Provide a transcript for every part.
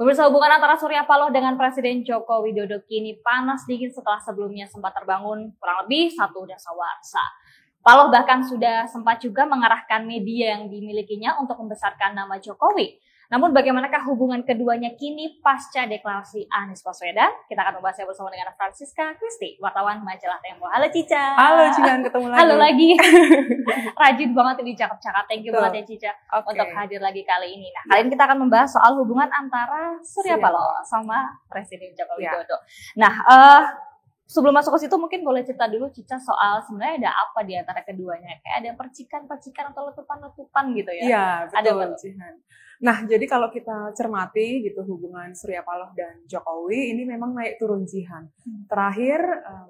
Pemirsa, hubungan antara Surya Paloh dengan Presiden Joko Widodo kini panas dingin setelah sebelumnya sempat terbangun kurang lebih satu dasawarsa. Paloh bahkan sudah sempat juga mengarahkan media yang dimilikinya untuk membesarkan nama Jokowi. Namun bagaimanakah hubungan keduanya kini pasca deklarasi Anies Baswedan? Kita akan membahasnya bersama dengan Francisca Christy, wartawan majalah Tempo. Halo Cica. Halo Cica, ketemu lagi. Halo lagi. Rajin banget ini cakep-cakep. Thank you banget ya Cica untuk hadir lagi kali ini. Nah, kali ini kita akan membahas soal hubungan antara Surya Paloh sama Presiden Joko Widodo. Nah, sebelum masuk ke situ mungkin boleh cerita dulu Cica soal sebenarnya ada apa di antara keduanya? Kayak ada percikan-percikan atau letupan-letupan gitu ya? Iya, betul. Ada Cihan. Nah, jadi kalau kita cermati gitu hubungan Surya Paloh dan Jokowi ini memang naik turun Jihan. Terakhir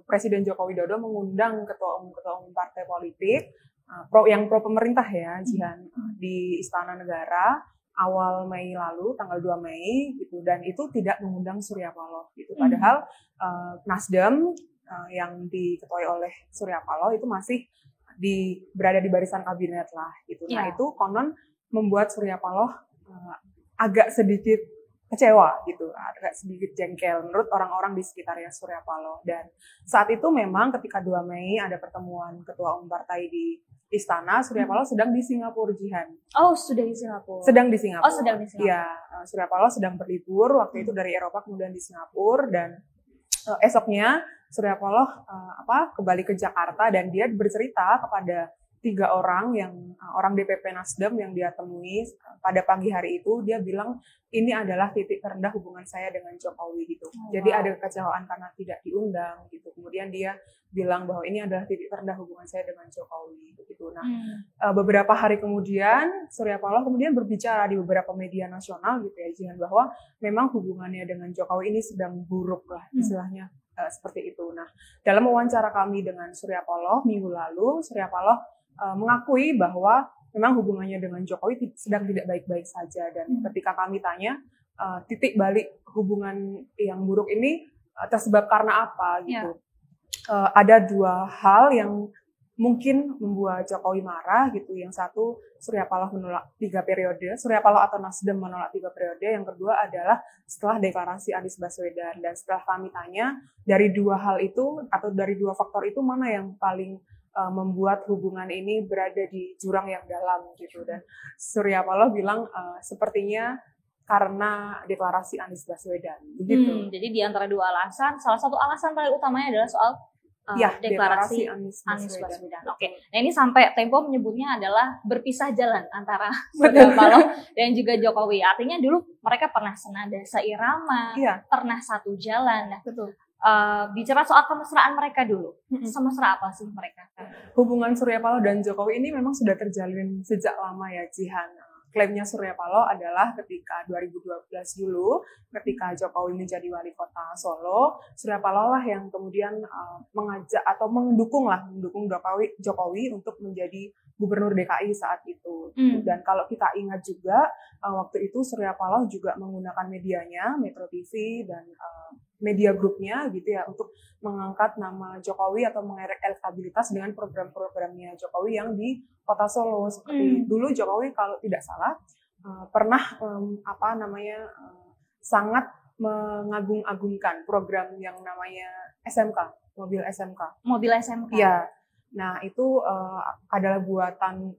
Presiden Joko Widodo mengundang ketua umum partai politik yang pro pemerintah ya Jihan di Istana Negara awal Mei lalu, tanggal 2 Mei gitu, dan itu tidak mengundang Surya Paloh gitu. Padahal Nasdem yang diketuai oleh Surya Paloh itu masih berada di barisan kabinet lah gitu. Nah, itu konon membuat Surya Paloh agak sedikit kecewa gitu, agak sedikit jengkel menurut orang-orang di sekitarnya Surya Paloh. Dan saat itu memang ketika 2 Mei ada pertemuan ketua umum partai di Istana, Surya Paloh sedang di Singapura Jihan. Oh, sudah di Singapura. Sedang di Singapura. Oh, sedang di Singapura. Iya, Surya Paloh sedang berlibur waktu itu dari Eropa kemudian di Singapura, dan esoknya Surya Paloh kembali ke Jakarta dan dia bercerita kepada 3 orang orang DPP Nasdem yang dia temui pada pagi hari itu. Dia bilang ini adalah titik terendah hubungan saya dengan Jokowi gitu. Jadi ada kekecewaan karena tidak diundang gitu. Kemudian dia bilang bahwa ini adalah titik terendah hubungan saya dengan Jokowi gitu. Nah, beberapa hari kemudian Surya Paloh kemudian berbicara di beberapa media nasional gitu ya Jihan, bahwa memang hubungannya dengan Jokowi ini sedang buruk lah istilahnya seperti itu. Nah, dalam wawancara kami dengan Surya Paloh minggu lalu, Surya Paloh mengakui bahwa memang hubungannya dengan Jokowi sedang tidak baik-baik saja, dan ketika kami tanya titik balik hubungan yang buruk ini tersebab karena apa gitu, ada 2 hal yang mungkin membuat Jokowi marah gitu. Yang satu, Surya Paloh menolak 3 periode, Surya Paloh atau Nasdem menolak 3 periode. Yang kedua adalah setelah deklarasi Anies Baswedan. Dan setelah kami tanya dari 2 hal itu atau dari 2 faktor itu mana yang paling membuat hubungan ini berada di jurang yang dalam gitu, dan Surya Paloh bilang sepertinya karena deklarasi Anies Baswedan begitu. Jadi di antara 2 alasan, salah satu alasan paling utamanya adalah soal deklarasi Anies Baswedan. Oke. Nah, ini sampai Tempo menyebutnya adalah berpisah jalan antara Surya Paloh dan juga Jokowi. Artinya dulu mereka pernah senada seirama, pernah satu jalan. Nah, betul. Bicara soal kemesraan mereka dulu, semesra apa sih mereka? Hubungan Surya Paloh dan Jokowi ini memang sudah terjalin sejak lama ya Jihan. Klaimnya Surya Paloh adalah ketika 2012 dulu, ketika Jokowi menjadi wali kota Solo, Surya Paloh lah yang kemudian mengajak atau mendukung Jokowi untuk menjadi gubernur DKI saat itu. Dan kalau kita ingat juga, waktu itu Surya Paloh juga menggunakan medianya, Metro TV dan media grupnya gitu ya, untuk mengangkat nama Jokowi atau mengerek elektabilitas dengan program-programnya Jokowi yang di Kota Solo. Seperti dulu Jokowi kalau tidak salah pernah sangat mengagung-agungkan program yang namanya SMK, mobil SMK. Mobil SMK. Iya. Nah, itu adalah buatan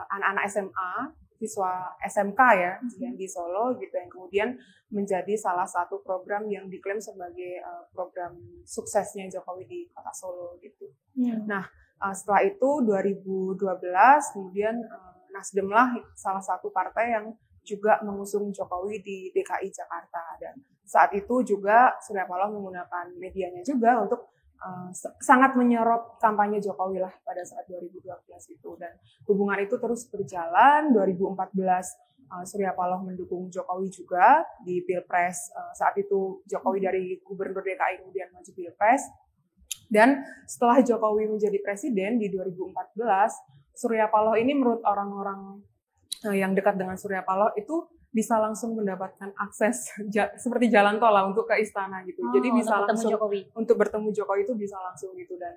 anak-anak SMA, siswa SMK ya, yang di Solo gitu, yang kemudian menjadi salah satu program yang diklaim sebagai program suksesnya Jokowi di Kota Solo gitu. Nah, setelah itu 2012 kemudian Nasdem lah salah satu partai yang juga mengusung Jokowi di DKI Jakarta, dan saat itu juga Surya Paloh menggunakan medianya juga untuk sangat menyorot kampanye Jokowi lah pada saat 2012 itu, dan hubungan itu terus berjalan. 2014 Surya Paloh mendukung Jokowi juga di Pilpres. Saat itu Jokowi dari gubernur DKI kemudian maju Pilpres, dan setelah Jokowi menjadi presiden di 2014, Surya Paloh ini menurut orang-orang yang dekat dengan Surya Paloh itu bisa langsung mendapatkan akses seperti jalan tol lah untuk ke istana gitu. Jadi bisa langsung untuk bertemu Jokowi itu bisa langsung gitu. Dan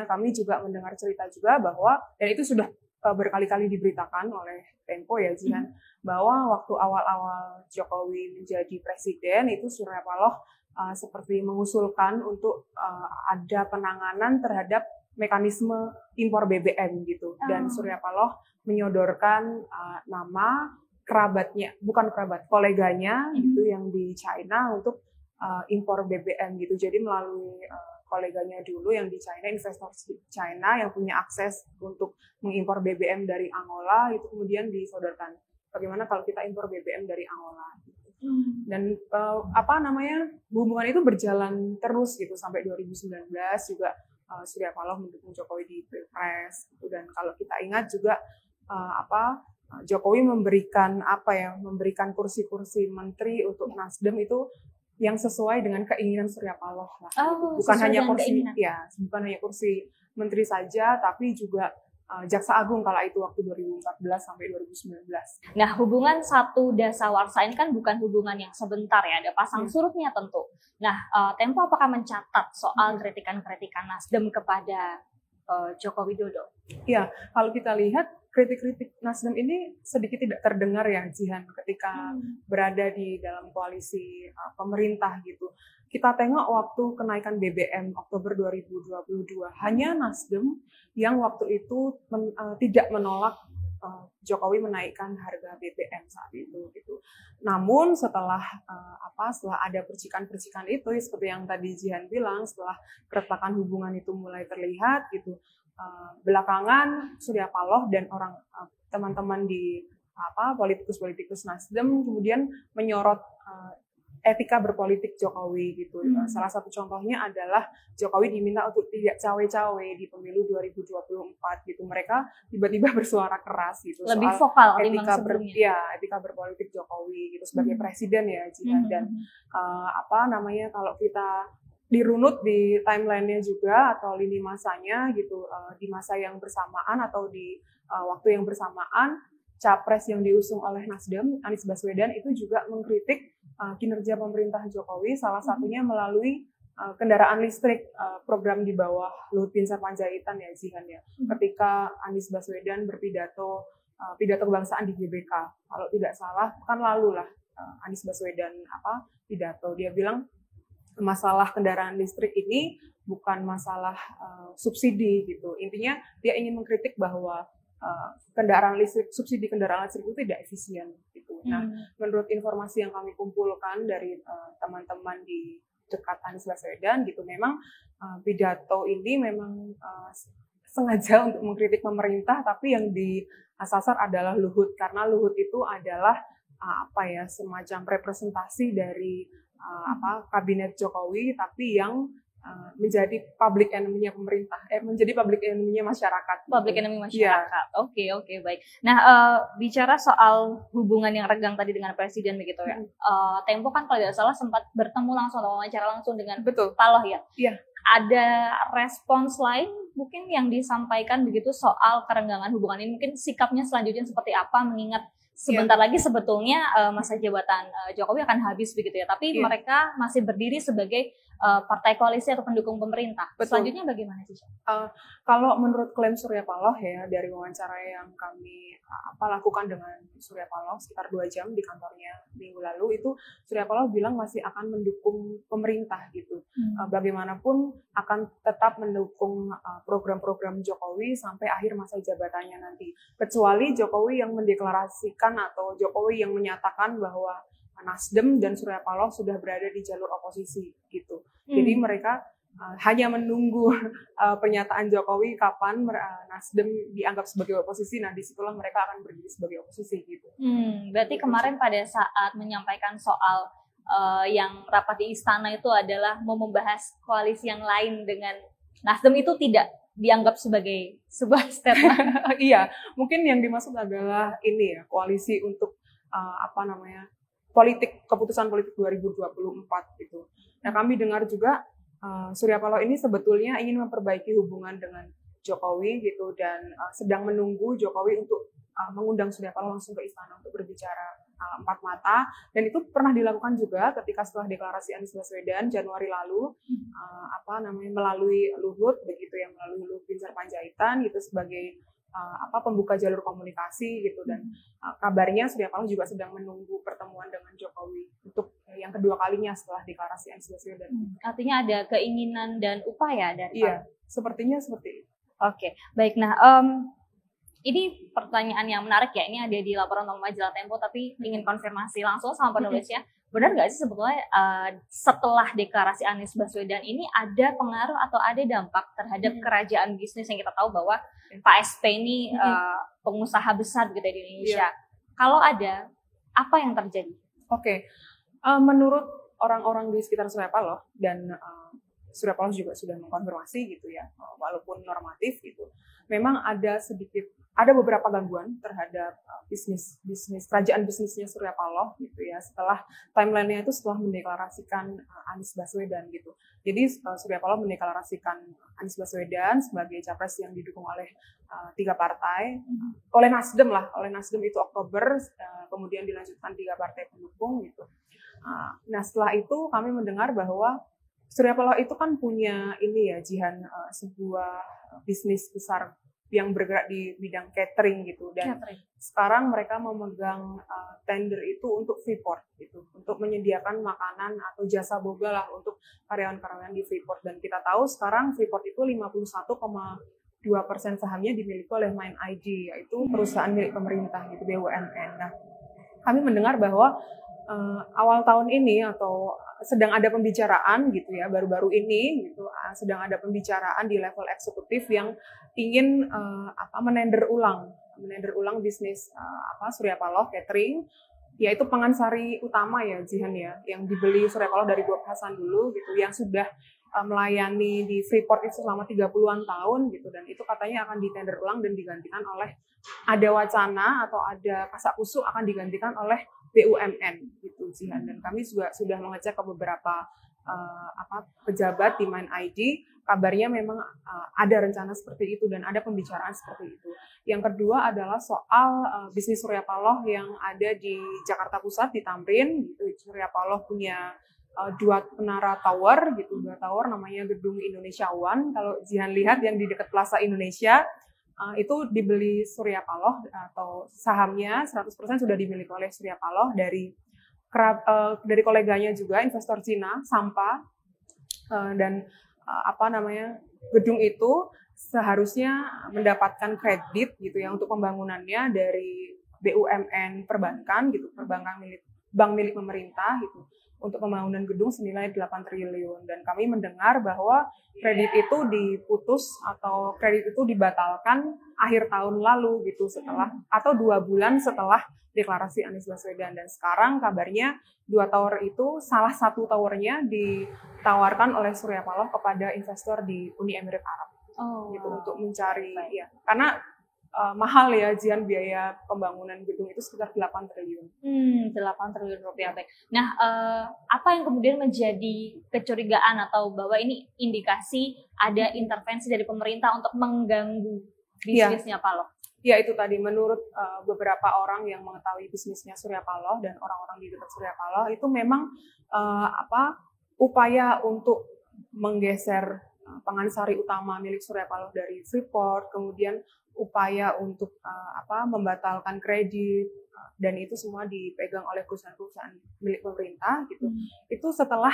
kami juga mendengar cerita juga bahwa, dan itu sudah berkali-kali diberitakan oleh Tempo ya Jihan, bahwa waktu awal-awal Jokowi menjadi presiden itu Surya Paloh seperti mengusulkan untuk ada penanganan terhadap mekanisme impor BBM gitu. Dan Surya Paloh menyodorkan nama kerabatnya, bukan kerabat, koleganya gitu yang di China untuk impor BBM gitu. Jadi melalui koleganya dulu yang di China, investor China yang punya akses untuk mengimpor BBM dari Angola, itu kemudian disodorkan. Bagaimana kalau kita impor BBM dari Angola? Dan hubungan itu berjalan terus gitu sampai 2019 juga Surya Paloh mendukung Jokowi di Pilpres. Gitu. Dan kalau kita ingat juga Jokowi memberikan kursi-kursi menteri untuk Nasdem itu yang sesuai dengan keinginan Surya Paloh lah. Bukan hanya kursi, bukan hanya kursi menteri saja, tapi juga Jaksa Agung kala itu waktu 2014 sampai 2019. Nah, hubungan satu dasawarsa ini kan bukan hubungan yang sebentar ya, ada pasang surutnya tentu. Nah, Tempo apakah mencatat soal kritikan-kritikan Nasdem kepada Joko Widodo? Iya, kalau kita lihat kritik-kritik Nasdem ini sedikit tidak terdengar ya Jihan ketika berada di dalam koalisi pemerintah gitu. Kita tengok waktu kenaikan BBM Oktober 2022, hanya Nasdem yang waktu itu tidak menolak Jokowi menaikkan harga BBM saat itu gitu. Namun setelah ada percikan-percikan itu seperti yang tadi Jihan bilang, setelah keretakan hubungan itu mulai terlihat gitu, belakangan Surya Paloh dan teman-teman di politikus Nasdem kemudian menyorot etika berpolitik Jokowi gitu. Salah satu contohnya adalah Jokowi diminta untuk tidak cawe-cawe di pemilu 2024 gitu. Mereka tiba-tiba bersuara keras gitu lebih soal vokal sebelumnya. Etika berpolitik Jokowi gitu sebagai presiden ya Jihan. Dan kalau kita dirunut di timeline-nya juga atau lini masanya gitu, di masa yang bersamaan atau di waktu yang bersamaan, capres yang diusung oleh Nasdem, Anies Baswedan, itu juga mengkritik kinerja pemerintah Jokowi, salah satunya melalui kendaraan listrik, program di bawah Luhut Binsar Panjaitan ya Zihan ya. Ketika Anies Baswedan berpidato kebangsaan di GBK, kalau tidak salah kan lalu lah Anies Baswedan pidato, dia bilang masalah kendaraan listrik ini bukan masalah subsidi gitu. Intinya dia ingin mengkritik bahwa subsidi kendaraan listrik itu tidak efisien gitu. Nah, menurut informasi yang kami kumpulkan dari teman-teman di dekat Anies Baswedan gitu, memang pidato ini memang sengaja untuk mengkritik pemerintah, tapi yang disasar adalah Luhut, karena Luhut itu adalah semacam representasi dari kabinet Jokowi, tapi yang menjadi public enemy-nya pemerintah, menjadi public enemy-nya masyarakat. Public enemy masyarakat. Oke, baik. Nah, bicara soal hubungan yang renggang tadi dengan presiden begitu ya. Tempo kan kalau tidak salah sempat bertemu langsung atau wawancara langsung dengan Paloh ya. Iya. Ada respons lain mungkin yang disampaikan begitu soal kerenggangan hubungan ini, mungkin sikapnya selanjutnya seperti apa, mengingat sebentar lagi sebetulnya masa jabatan Jokowi akan habis begitu ya, tapi mereka masih berdiri sebagai partai koalisi atau pendukung pemerintah. Betul. Selanjutnya bagaimana sih? Kalau menurut klaim Surya Paloh ya, dari wawancara yang kami lakukan dengan Surya Paloh sekitar 2 jam di kantornya minggu lalu, itu Surya Paloh bilang masih akan mendukung pemerintah gitu. Bagaimanapun akan tetap mendukung program-program Jokowi sampai akhir masa jabatannya nanti. Kecuali Jokowi yang mendeklarasikan atau Jokowi yang menyatakan bahwa Nasdem dan Surya Paloh sudah berada di jalur oposisi gitu. Jadi mereka hanya menunggu pernyataan Jokowi kapan Nasdem dianggap sebagai oposisi. Nah, disitulah mereka akan berdiri sebagai oposisi gitu. Berarti kemarin pada saat menyampaikan soal yang rapat di istana itu adalah mau membahas koalisi yang lain dengan Nasdem, itu tidak dianggap sebagai sebuah statement. Iya, mungkin yang dimaksud adalah ini ya, koalisi untuk keputusan politik 2024 gitu. Nah, kami dengar juga Surya Paloh ini sebetulnya ingin memperbaiki hubungan dengan Jokowi gitu, dan sedang menunggu Jokowi untuk mengundang Surya Paloh langsung ke istana untuk berbicara 4 mata, dan itu pernah dilakukan juga ketika setelah deklarasi Anies Baswedan Januari lalu, melalui Luhut begitu ya, melalui Luhut Binsar Panjaitan gitu sebagai pembuka jalur komunikasi gitu, dan kabarnya Surya Paloh juga sedang menunggu pertemuan dengan Jokowi untuk yang kedua kalinya setelah deklarasi Anies Baswedan. Artinya ada keinginan dan upaya dari Iya, sepertinya seperti itu. Oke, baik. Nah, ini pertanyaan yang menarik ya. Ini ada di laporan utama Majalah Tempo, tapi ingin konfirmasi langsung sama penulisnya. Benar nggak sih sebetulnya setelah deklarasi Anies Baswedan ini ada pengaruh atau ada dampak terhadap kerajaan bisnis yang kita tahu bahwa Pak SP ini pengusaha besar gitu di Indonesia. Kalau ada, apa yang terjadi? Oke, menurut orang-orang di sekitar Surya Paloh, dan Surya Paloh juga sudah mengkonfirmasi gitu ya, walaupun normatif gitu, memang ada beberapa gangguan terhadap bisnis kerajaan bisnisnya Surya Paloh gitu ya, setelah timelinenya itu setelah mendeklarasikan Anies Baswedan gitu. Jadi Surya Paloh mendeklarasikan Anies Baswedan sebagai capres yang didukung oleh 3 partai, oleh Nasdem itu Oktober, kemudian dilanjutkan 3 partai pendukung gitu. Nah setelah itu kami mendengar bahwa Surya Paloh itu kan punya ini ya, Jihan, sebuah bisnis besar yang bergerak di bidang catering gitu, dan sekarang mereka memegang tender itu untuk Freeport gitu, untuk menyediakan makanan atau jasa boga lah untuk karyawan-karyawan di Freeport. Dan kita tahu sekarang Freeport itu 51,2% sahamnya dimiliki oleh Mind ID, yaitu perusahaan milik pemerintah gitu, BUMN. Nah, kami mendengar bahwa awal tahun ini atau sedang ada pembicaraan gitu ya, baru-baru ini gitu, sedang ada pembicaraan di level eksekutif yang ingin menender ulang bisnis Surya Paloh catering, yaitu Pangansari Utama ya, Jihan ya, yang dibeli Surya Paloh dari Bob Hasan dulu gitu, yang sudah melayani di Freeport itu selama 30-an tahun gitu, dan itu katanya akan ditender ulang dan digantikan oleh, ada wacana atau ada kasakusuk akan digantikan oleh BUMN gitu, Jihan. Dan kami juga sudah mengecek ke beberapa pejabat di Mind ID, kabarnya memang ada rencana seperti itu dan ada pembicaraan seperti itu. Yang kedua adalah soal bisnis Surya Paloh yang ada di Jakarta Pusat, di Tamrin gitu. Surya Paloh punya 2 menara tower gitu, 2 tower namanya Gedung Indonesia One. Kalau Jihan lihat yang di dekat Plaza Indonesia, itu dibeli Surya Paloh, atau sahamnya 100% sudah dimiliki oleh Surya Paloh dari koleganya juga, investor Cina, Sampa, dan gedung itu seharusnya mendapatkan kredit gitu ya untuk pembangunannya dari BUMN perbankan gitu, bank milik pemerintah gitu, untuk pembangunan gedung senilai 8 triliun. Dan kami mendengar bahwa kredit itu diputus atau kredit itu dibatalkan akhir tahun lalu gitu, setelah atau 2 bulan setelah deklarasi Anies Baswedan. Dan sekarang kabarnya 2 tower itu, salah satu towernya ditawarkan oleh Surya Paloh kepada investor di Uni Emirat Arab gitu, untuk mencari ya, karena mahal ya, Jian, biaya pembangunan gedung itu sekitar 8 triliun. 8 triliun rupiah, baik. Nah, apa yang kemudian menjadi kecurigaan atau bahwa ini indikasi ada intervensi dari pemerintah untuk mengganggu bisnisnya Paloh? Ya, itu tadi, menurut beberapa orang yang mengetahui bisnisnya Surya Paloh dan orang-orang di dekat Surya Paloh, itu memang upaya untuk menggeser Pangansari Utama milik Surya Paloh dari Freeport, kemudian upaya untuk membatalkan kredit, dan itu semua dipegang oleh perusahaan-perusahaan milik pemerintah gitu. Itu setelah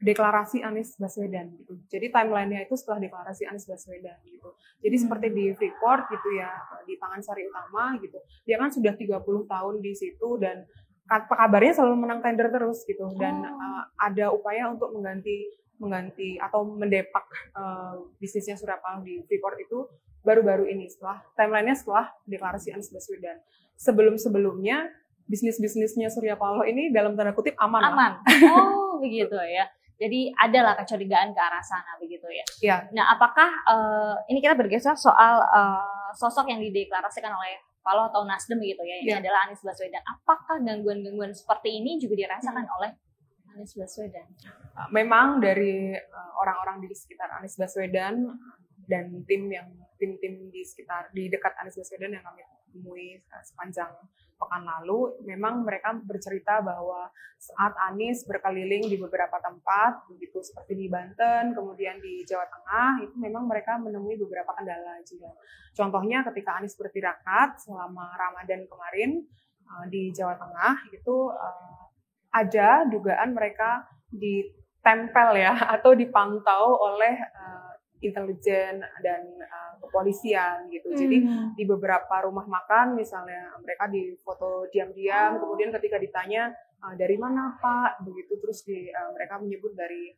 deklarasi Anies Baswedan gitu. Jadi timelinenya itu setelah deklarasi Anies Baswedan gitu. Jadi seperti di Freeport gitu ya, di Pangansari Utama gitu, dia kan sudah 30 tahun di situ dan kabarnya selalu menang tender terus gitu, dan ada upaya untuk mengganti atau mendepak bisnisnya Surya Paloh di Freeport itu baru-baru ini, setelah timelinenya setelah deklarasi Anies Baswedan. Sebelum-sebelumnya bisnisnya Surya Paloh ini dalam tanda kutip aman. Oh begitu ya. Jadi adalah kecurigaan ke arah sana begitu ya. Ya. Nah, apakah ini kita bergeser soal sosok yang dideklarasikan oleh Paloh atau Nasdem gitu ya, ini adalah Anies Baswedan. Apakah gangguan-gangguan seperti ini juga dirasakan oleh Anies Baswedan? Memang dari orang-orang di sekitar Anies Baswedan dan tim di dekat Anies Baswedan yang kami temui sepanjang pekan lalu, memang mereka bercerita bahwa saat Anies berkeliling di beberapa tempat, begitu seperti di Banten, kemudian di Jawa Tengah, itu memang mereka menemui beberapa kendala juga. Contohnya ketika Anies bertirakat selama Ramadan kemarin di Jawa Tengah, itu ada dugaan mereka ditempel ya atau dipantau oleh intelijen dan kepolisian gitu. Jadi di beberapa rumah makan misalnya mereka difoto diam-diam, kemudian ketika ditanya dari mana Pak, begitu terus mereka menyebut dari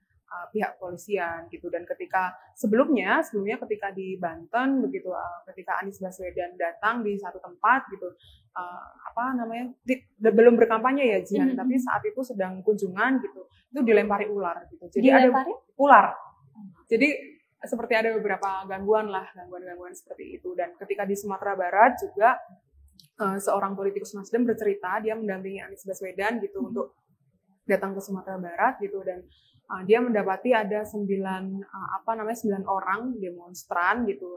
pihak kepolisian gitu. Dan ketika sebelumnya ketika di Banten begitu, ketika Anies Baswedan datang di satu tempat gitu, belum berkampanye ya Jihan, tapi saat itu sedang kunjungan gitu, itu dilempari ular gitu. Jadi dilempari? Ada ular. Jadi seperti ada beberapa gangguan seperti itu. Dan ketika di Sumatera Barat juga seorang politikus Nasdem bercerita dia mendampingi Anies Baswedan gitu untuk datang ke Sumatera Barat gitu, dan dia mendapati ada 9 orang demonstran gitu,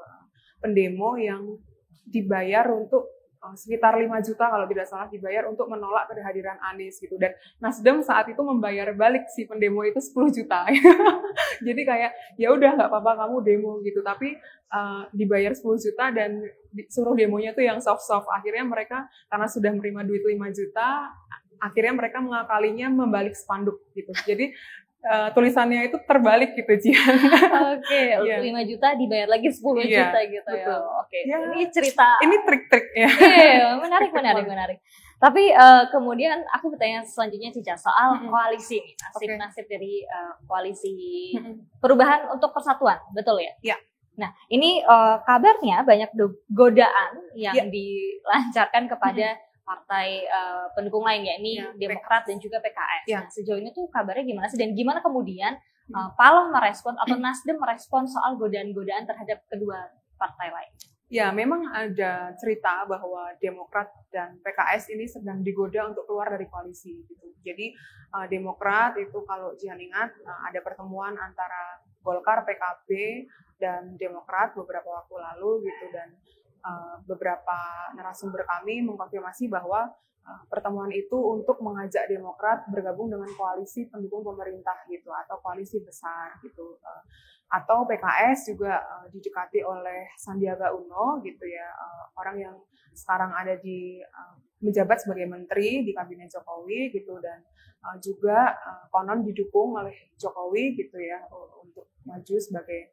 pendemo yang dibayar untuk sekitar 5 juta kalau tidak salah, dibayar untuk menolak kehadiran Anies gitu. Dan Nasdem saat itu membayar balik si pendemo itu 10 juta. Jadi kayak ya udah nggak apa-apa kamu demo gitu, tapi dibayar 10 juta dan disuruh demonya tuh yang soft-soft. Akhirnya mereka karena sudah menerima duit 5 juta, akhirnya mereka mengakalinya membalik spanduk gitu. Jadi tulisannya itu terbalik gitu, Jihan. Oke, 5 juta dibayar lagi 10 juta gitu betul. Ya. Oke. Ya, ini cerita. Ini trik-trik ya. Iya, menarik. Tapi kemudian aku bertanya selanjutnya Cica soal koalisi, nasib dari koalisi perubahan untuk persatuan, betul ya? Iya. Nah, ini kabarnya banyak godaan yang dilancarkan kepada partai pendukung lain, yakni Demokrat dan juga PKS. Nah, sejauh ini tuh kabarnya gimana sih, dan gimana kemudian Paloh merespon atau Nasdem merespon soal godaan-godaan terhadap kedua partai lain? Ya, memang ada cerita bahwa Demokrat dan PKS ini sedang digoda untuk keluar dari koalisi gitu. Jadi Demokrat itu kalau Jihan ingat ada pertemuan antara Golkar, PKB dan Demokrat beberapa waktu lalu gitu, dan beberapa narasumber kami mengkonfirmasi bahwa pertemuan itu untuk mengajak Demokrat bergabung dengan koalisi pendukung pemerintah gitu, atau koalisi besar gitu, atau PKS juga didekati oleh Sandiaga Uno gitu ya, orang yang sekarang ada di menjabat sebagai menteri di kabinet Jokowi gitu, dan juga konon didukung oleh Jokowi gitu ya untuk maju sebagai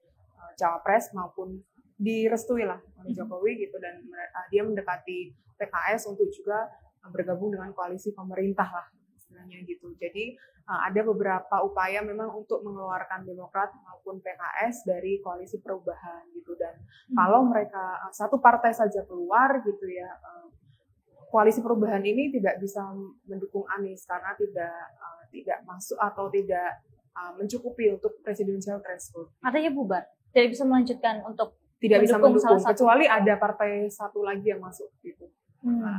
cawapres maupun direstui lah oleh Jokowi gitu, dan dia mendekati PKS untuk juga bergabung dengan koalisi pemerintah lah istilahnya gitu. Jadi ada beberapa upaya memang untuk mengeluarkan Demokrat maupun PKS dari koalisi perubahan gitu, dan kalau mereka satu partai saja keluar gitu ya, koalisi perubahan ini tidak bisa mendukung Anies karena tidak masuk atau tidak mencukupi untuk presidential threshold. Artinya bubar, tidak bisa melanjutkan untuk tidak bisa mendukung, kecuali ada partai satu lagi yang masuk gitu.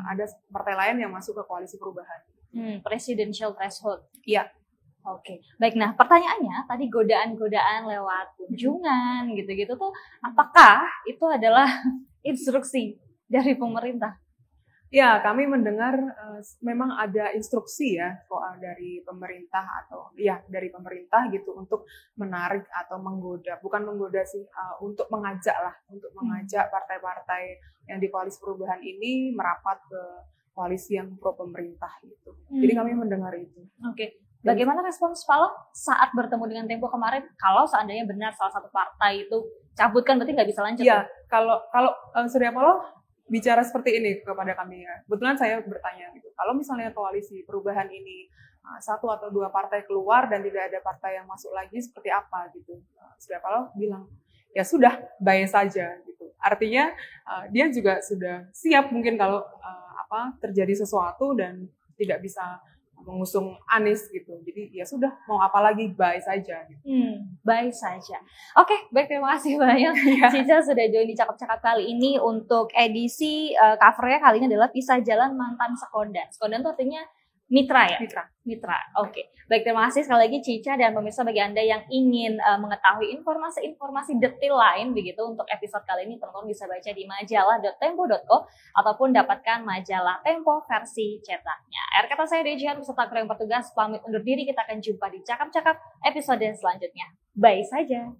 Ada partai lain yang masuk ke koalisi perubahan. Presidential threshold. Iya. Oke. Baik, nah pertanyaannya tadi godaan-godaan lewat kunjungan gitu-gitu tuh apakah itu adalah instruksi dari pemerintah? Ya, kami mendengar memang ada instruksi ya dari pemerintah dari pemerintah gitu untuk menarik atau menggoda, bukan menggoda sih, untuk mengajak partai-partai yang di koalisi perubahan ini merapat ke koalisi yang pro pemerintah gitu. Jadi kami mendengar itu. Oke. Bagaimana respons Paloh saat bertemu dengan Tempo kemarin? Kalau seandainya benar salah satu partai itu cabutkan, berarti nggak bisa lanjut? Iya, kalau Surya Paloh bicara seperti ini kepada kami ya. Kebetulan saya bertanya gitu, kalau misalnya koalisi perubahan ini satu atau dua partai keluar dan tidak ada partai yang masuk lagi, seperti apa gitu. Surya Paloh bilang, ya sudah, bye saja gitu. Artinya dia juga sudah siap mungkin kalau terjadi sesuatu dan tidak bisa mengusung Anies gitu. Jadi ya sudah, mau apa lagi, bye saja gitu. Bye saja. Oke, baik, terima kasih banyak Cica sudah join di Cakap-Cakap kali ini. Untuk edisi covernya kali ini adalah Pisah Jalan Mantan Sekondan. Sekondan itu artinya Mitra ya? Mitra. Mitra, oke. Baik, terima kasih sekali lagi Cica, dan pemirsa bagi Anda yang ingin mengetahui informasi-informasi detail lain begitu untuk episode kali ini, teman-teman bisa baca di majalah.tempo.co ataupun dapatkan majalah Tempo versi cetaknya. Akhir kata saya Dejian beserta kru yang bertugas pamit undur diri, kita akan jumpa di Cakap-Cakap episode selanjutnya. Bye saja.